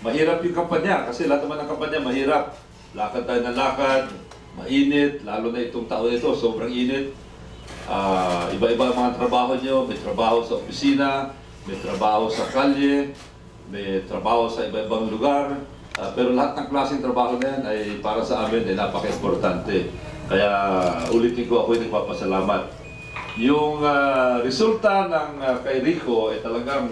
mahirap yung kampanya kasi lahat naman ng kampanya mahirap. Lakad tayo ng lakad, mainit, lalo na itong taon ito, sobrang init. Iba-iba ang mga trabaho nyo, may trabaho sa opisina, may trabaho sa kalye, may trabaho sa iba-ibang lugar. Pero lahat ng klaseng trabaho na yan ay para sa amin ay napaka-importante. Kaya ulitin ko, ako'y nagpapasalamat. Yung resulta ng kay Rico ay talagang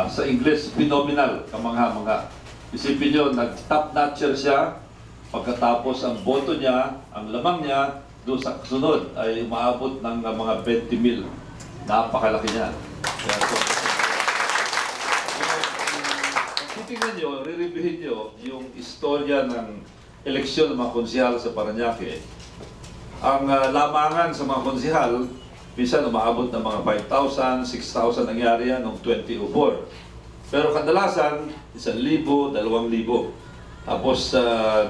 sa English, phenomenal, kamangha-mangha. Isipin nyo, nag-top notcher siya, pagkatapos ang boto niya, ang lamang niya, doon sa kasunod ay umaabot ng mga 20,000. Napakalaki niya. Kaya titingnan nyo, re-reviewin nyo yung istorya ng eleksyon ng mga konsihal sa Parañaque. Ang lamangan sa mga konsihal, minsan umaabot ng mga 5,000, 6,000 nangyari yan noong 2004. Pero kadalasan, 1,000, 2,000. Tapos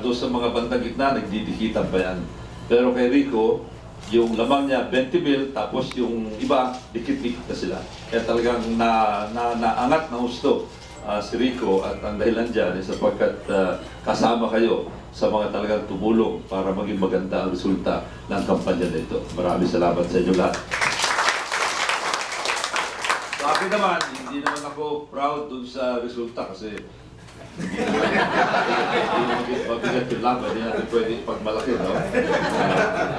doon sa mga bandang gitna, nagdidikitan pa yan. Pero kay Rico, yung lamang niya 20,000, tapos yung iba, dikit-dikit na sila. Kaya talagang naangat na husto si Rico at ang dahilan dyan ay sapagkat kasama kayo sa mga talagang tumulong para maging maganda ang resulta ng kampanya nito. Maraming salamat sa inyo lahat. Sa akin naman, hindi naman ako proud dun sa resulta kasi hindi mabigat yung laban, hindi natin pwede ipagmalaki, no?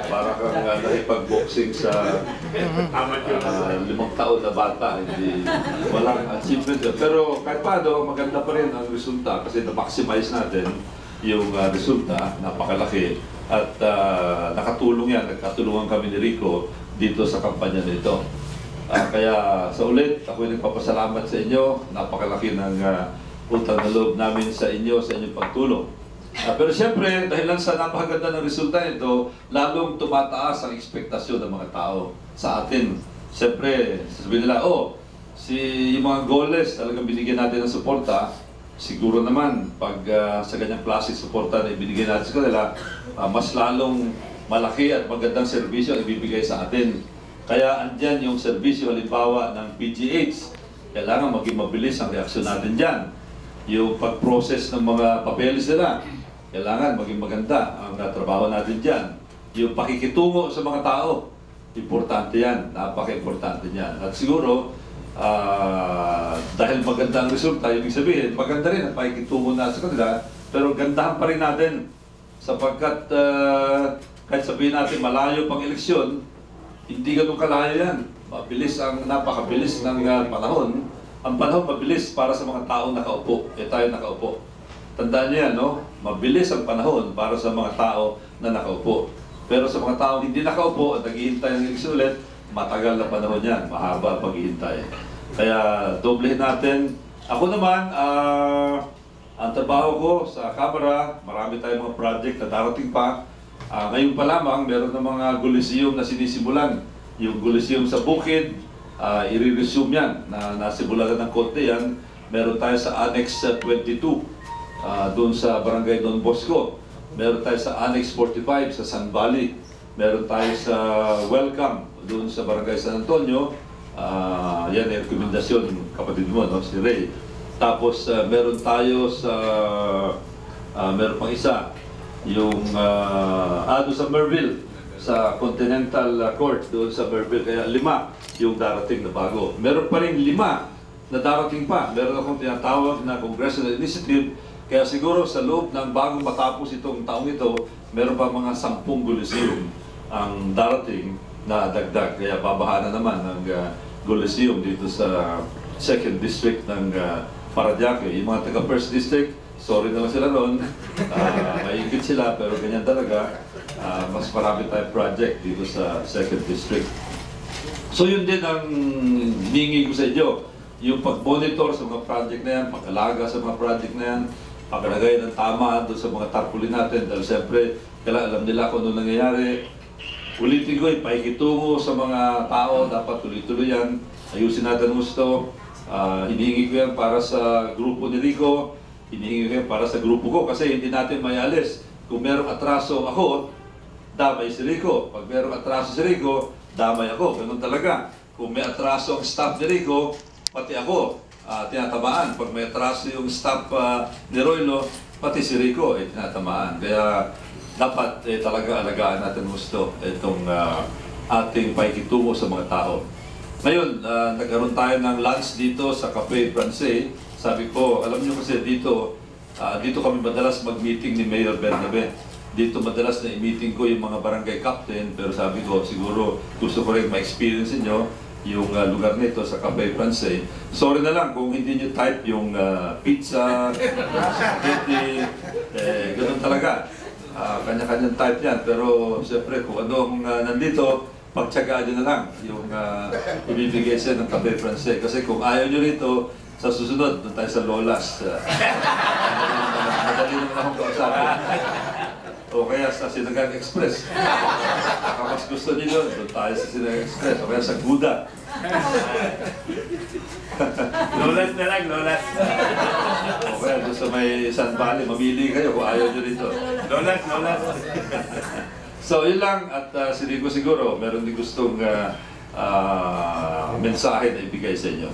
Para kang nakipag-boxing sa 5 taon na bata, hindi walang achievement. Pero kahit paano, maganda pa rin ang resulta kasi na-maximize natin yung resulta, napakalaki. At nakatulong yan, nagkatulungan kami ni Rico dito sa kampanya nito. Kaya sa ulit, ako'y nagpapasalamat sa inyo. Napakalaki ng utang na loob namin sa inyo, sa inyong pagtulong. Pero siyempre, dahil lang sa napakaganda ng resulta nito, lalong tumataas ang ekspektasyon ng mga tao sa atin. Siyempre, sasabihin nila, yung mga goles talagang binigyan natin ng suporta. Siguro naman, pag sa ganyang klase suporta na ibinigay natin sa kanila, mas lalong malaki at magandang serbisyo ang ibibigay sa atin. Kaya andyan yung serbisyo halimbawa ng PGH. Kailangan maging mabilis ang reaksyon natin dyan. Yung pag-process ng mga papeles nila, kailangan maging maganda ang trabaho natin dyan. Yung pakikitungo sa mga tao, importante yan, napaka-importante yan. At siguro, dahil maganda ang resulta, ibig sabihin, maganda rin ang pakikitungo na sa kanila, pero gandahan pa rin natin sapagkat kahit sabihin natin malayo pang eleksyon, hindi ganun kalayo yan. Napakabilis ng panahon. Ang panahon mabilis para sa mga taong nakaupo. Tayo nakaupo. Tandaan niyo yan, no? Mabilis ang panahon para sa mga tao na nakaupo. Pero sa mga taong hindi nakaupo at naghihintay ng eleksyon ulit, matagal na panahon yan. Mahaba ang paghihintay. Kaya doblehin natin. Ako naman, ang trabaho ko sa Kamara, marami tayong mga project na darating pa. Ngayon pa lamang, meron ng mga Coliseum na sinisimulan. Yung Coliseum sa Bukid, i-resume yan, na nasimulan na ng konti yan. Meron tayo sa Annex 22, doon sa Barangay Don Bosco. Meron tayo sa Annex 45 sa San Valley. Meron tayo sa Welcome, doon sa Barangay San Antonio. Yan ay rekomendasyon kapatid mo, no? Si Ray. Tapos meron tayo sa, meron pang isa, yung doon sa Merville, sa Continental Court doon sa Merville. Kaya 5 yung darating na bago. Meron pa rin 5 na darating pa. Meron akong tinatawag na Congressional Initiative. Kaya siguro sa loob ng bagong matapos itong taong ito, meron pa mga 10 Coliseum ang darating na dagdag. Kaya babaha na naman ng Coliseum dito sa 2nd District ng Parañaque. Yung mga taga 1st District, sorry na lang sila ron. Maigit sila, pero ganyan talaga. Mas marami tayong project dito sa 2nd District. So yun din ang hiningi ko sa inyo. Yung pag-monitor sa mga project na yan, pag-alaga sa mga project na yan, pag-alagay ng tama doon sa mga tarpaulin natin. Dahil siyempre, alam nila kung ano nangyayari. Ulitin ko, pakikitungo sa mga tao, dapat tuloy-tuloy yan. Ayusin natin gusto. Hinihingi ko yan para sa grupo ni Rico. Hinihingi ko yan para sa grupo ko kasi hindi natin mayalis. Kung merong atraso ako, damay si Rico. Pag merong atraso si Rico, damay ako. Ganun talaga. Kung may atraso ang staff ni Rico, pati ako. tinatamaan. Pag may atraso yung staff ni Roylo, pati si Rico ay tinatamaan. Kaya dapat talaga alagaan natin gusto itong ating pakikitungo sa mga tao. Ngayon, nagkaroon tayo ng lunch dito sa Cafe Francais. Sabi ko, alam nyo kasi dito kami madalas mag-meeting ni Mayor Bernabe. Dito madalas na i-meeting ko yung mga barangay captain, pero sabi ko, siguro gusto ko rin ma-experience nyo yung lugar nito sa Cafe Francais. Sorry na lang kung hindi nyo type yung pizza, spaghetti, ganun talaga. Kanya-kanyang type yan. Pero siyempre kung anong nandito, pagtsagaan nyo na lang yung ibibigay siya ng Cafe Francais. Kasi kung ayaw nyo rito, sa susunod, doon tayo sa Lolas. Madali naman akong kausapin. O kaya sa Sinagang Express. Kapag gusto niyo doon tayo sa Sinagang Express. O kaya sa Guda. Lolas na lang, Lolas. O kaya doon sa may San Valley, mamili kayo kung ayaw nyo dito. Lolas, Lolas. So yun lang, at si Rico siguro, meron din gustong mensahe na ibigay sa inyo.